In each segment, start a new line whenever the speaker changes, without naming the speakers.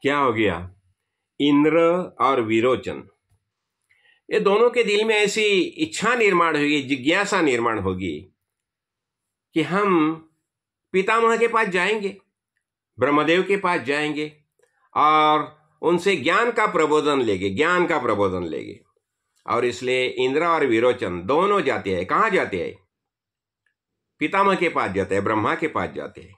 क्या हो गया? इंद्र और विरोचन, ये दोनों के दिल में ऐसी इच्छा निर्माण होगी, जिज्ञासा निर्माण होगी कि हम पितामह के पास जाएंगे, ब्रह्मदेव के पास जाएंगे और उनसे ज्ञान का प्रबोधन लेंगे। और इसलिए इंद्र और विरोचन दोनों जाते हैं। कहाँ जाते हैं? पितामह के पास जाते हैं, ब्रह्मा के पास जाते हैं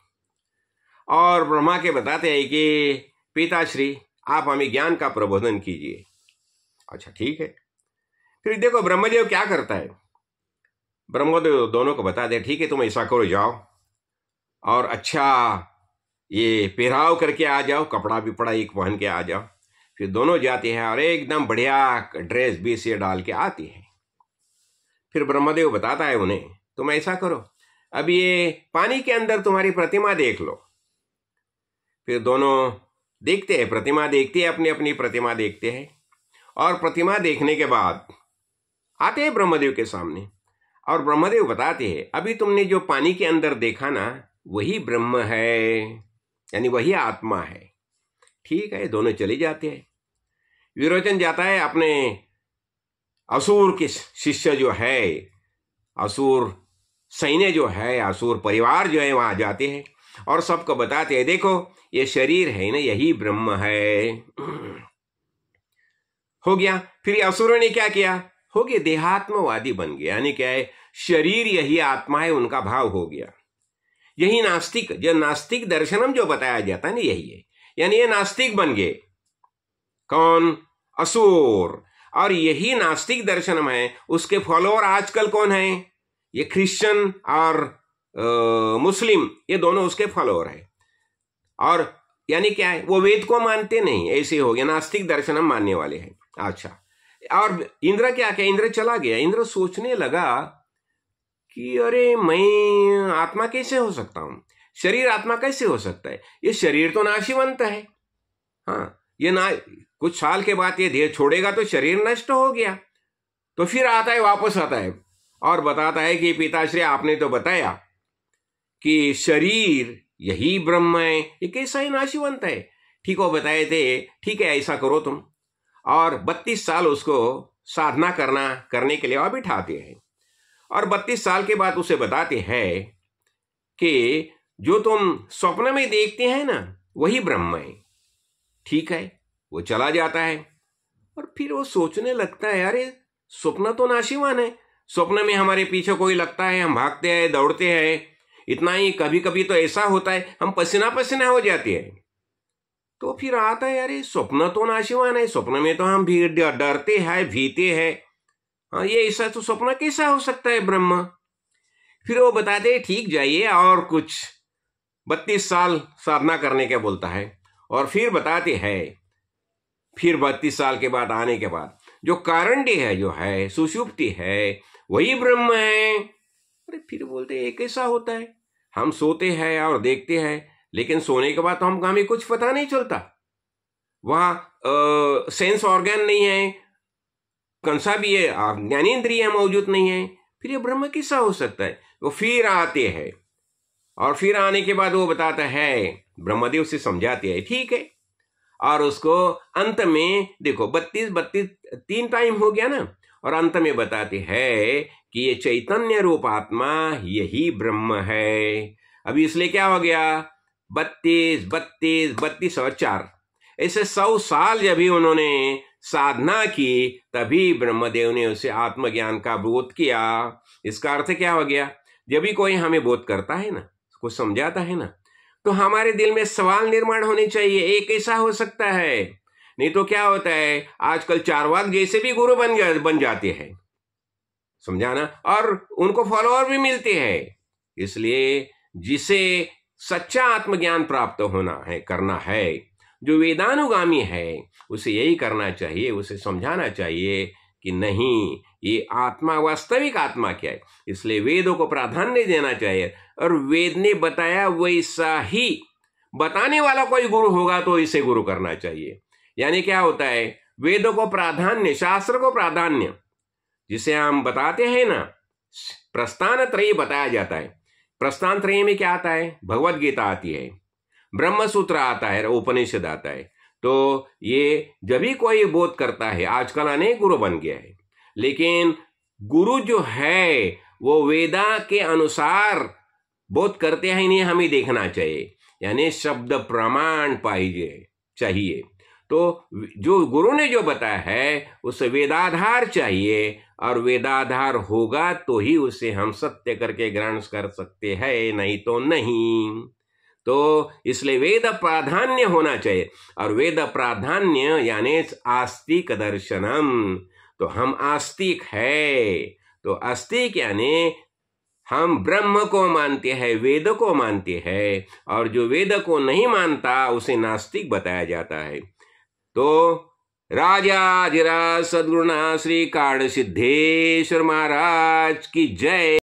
और ब्रह्मा के बताते हैं कि पिताश्री, आप हमें ज्ञान का प्रबोधन कीजिए। अच्छा, ठीक है। फिर देखो ब्रह्मदेव क्या करता है। ब्रह्मदेव दोनों को बताते हैं, ठीक है, तुम ऐसा करो, जाओ और अच्छा ये पहराव करके आ जाओ, कपड़ा भी पड़ा एक पहन के आ जाओ। फिर दोनों जाते हैं और एकदम बढ़िया ड्रेस भी से डाल के आती है। फिर ब्रह्मदेव बताता है उन्हें, तुम ऐसा करो, अब ये पानी के अंदर तुम्हारी प्रतिमा देख लो। फिर दोनों देखते हैं, प्रतिमा देखते हैं, अपनी अपनी प्रतिमा देखते हैं और प्रतिमा देखने के बाद आते हैं ब्रह्मदेव के सामने और ब्रह्मदेव बताते हैं, अभी तुमने जो पानी के अंदर देखा ना, वही ब्रह्म है, यानी वही आत्मा है। ठीक है, दोनों चले जाते हैं। विरोचन जाता है, अपने असुर के शिष्य जो है, असुर सैन्य जो है, असुर परिवार जो है, वहां जाते हैं और सबको बताते हैं, देखो ये शरीर है ना, यही ब्रह्म है। हो गया। फिर असुरों ने क्या किया? हो गया, देहात्मवादी बन गया, यानी क्या है, शरीर यही आत्मा है, उनका भाव हो गया। यही नास्तिक, जो नास्तिक दर्शनम जो बताया जाता है ना, यही है, यानी ये नास्तिक बन गए। कौन? असुर। और यही नास्तिक दर्शनम है, उसके फॉलोअर आजकल कौन है? ये क्रिश्चियन और मुस्लिम, ये दोनों उसके फॉलोअर है। और यानी क्या है, वो वेद को मानते नहीं, ऐसे हो गया, नास्तिक दर्शनम मानने वाले हैं। अच्छा, और इंद्र क्या क्या? इंद्र चला गया। इंद्र सोचने लगा कि अरे मैं आत्मा कैसे हो सकता हूं, शरीर आत्मा कैसे हो सकता है? ये शरीर तो नाशीवंत है। हाँ, ये ना कुछ साल के बाद ये देह छोड़ेगा तो शरीर नष्ट हो गया। तो फिर आता है, वापस आता है और बताता है कि पिताश्री, आपने तो बताया कि शरीर यही ब्रह्म है, ये कैसा ही नाशीवंत है। ठीक हो, बताए थे, ठीक है, ऐसा करो तुम। और 32 साल उसको साधना करने के लिए वहां बिठाते हैं और 32 साल के बाद उसे बताते हैं कि जो तुम स्वप्न में देखते हैं ना, वही ब्रह्म है। ठीक है, वो चला जाता है और फिर वो सोचने लगता है, अरे स्वप्न तो नाशीवान है, स्वप्न में हमारे पीछे कोई लगता है, हम भागते हैं, दौड़ते हैं, इतना ही, कभी कभी तो ऐसा होता है हम पसीना पसीना हो जाते हैं। तो फिर आता है, अरे स्वप्न तो नाशीवान है, स्वप्न में तो हम भी डरते हैं, भीते हैं, हाँ, ये ऐसा तो स्वप्न कैसा हो सकता है ब्रह्म? फिर वो बताते हैं, ठीक, जाइए और कुछ 32 साल साधना करने के बोलता है और फिर बताते हैं, फिर 32 साल के बाद आने के बाद जो कारणडी है, जो है सुषुप्ति है, वही ब्रह्म है। अरे फिर बोलते हैं, कैसा होता है? हम सोते हैं और देखते हैं, लेकिन सोने के बाद तो हमें कुछ पता नहीं चलता, वहां सेंस ऑर्गन नहीं है, कौन सा भी है ज्ञानेन्द्रिय मौजूद नहीं है, फिर ये ब्रह्म कैसा हो सकता है? वो फिर आते हैं और फिर आने के बाद वो बताता है, ब्रह्मदेव से समझाते हैं, ठीक है। और उसको अंत में देखो 32 3 टाइम हो गया ना, और अंत में बताते हैं कि ये चैतन्य रूप आत्मा यही ब्रह्म है। अभी इसलिए क्या हो गया, 32 और 4 ऐसे 100 साल जब भी उन्होंने साधना की, तभी ब्रह्मदेव ने उसे आत्मज्ञान का बोध किया। इसका अर्थ क्या हो गया, जब भी कोई हमें बोध करता है ना, कुछ समझाता है ना, तो हमारे दिल में सवाल निर्माण होने चाहिए, एक ऐसा हो सकता है। नहीं तो क्या होता है, आजकल चारवाक जैसे भी गुरु बन जाते हैं, समझाना, और उनको फॉलोअर भी मिलते हैं। इसलिए जिसे सच्चा आत्मज्ञान प्राप्त होना है, करना है, जो वेदानुगामी है, उसे यही करना चाहिए, उसे समझाना चाहिए कि नहीं, ये आत्मा, वास्तविक आत्मा क्या है। इसलिए वेदों को प्राधान्य देना चाहिए, और वेद ने बताया वैसा ही बताने वाला कोई गुरु होगा तो इसे गुरु करना चाहिए। यानी क्या होता है, वेदों को प्राधान्य, शास्त्र को प्राधान्य, जिसे हम बताते हैं ना, प्रस्थान त्रयी बताया जाता है। प्रस्थान त्रयी में क्या आता है, भगवत गीता आती है, ब्रह्म सूत्र आता है, उपनिषद आता है। तो ये जब भी कोई बोध करता है, आजकल अनेक गुरु बन गया है, लेकिन गुरु जो है वो वेदा के अनुसार बोध करते हैं नहीं, हमें देखना चाहिए, यानी शब्द प्रमाण चाहिए। तो जो गुरु ने जो बताया है उसे वेदाधार चाहिए, और वेदाधार होगा तो ही उसे हम सत्य करके ग्रहण कर सकते हैं, नहीं तो नहीं। तो इसलिए वेद प्राधान्य होना चाहिए, और वेद प्राधान्य यानी आस्तिक दर्शनम। तो हम आस्तिक है, तो आस्तिक यानी हम ब्रह्म को मानते हैं, वेद को मानते हैं, और जो वेद को नहीं मानता उसे नास्तिक बताया जाता है। तो राजाधिराज सद्गुरुनाथ श्री कार्ण सिद्धेश्वर महाराज की जय।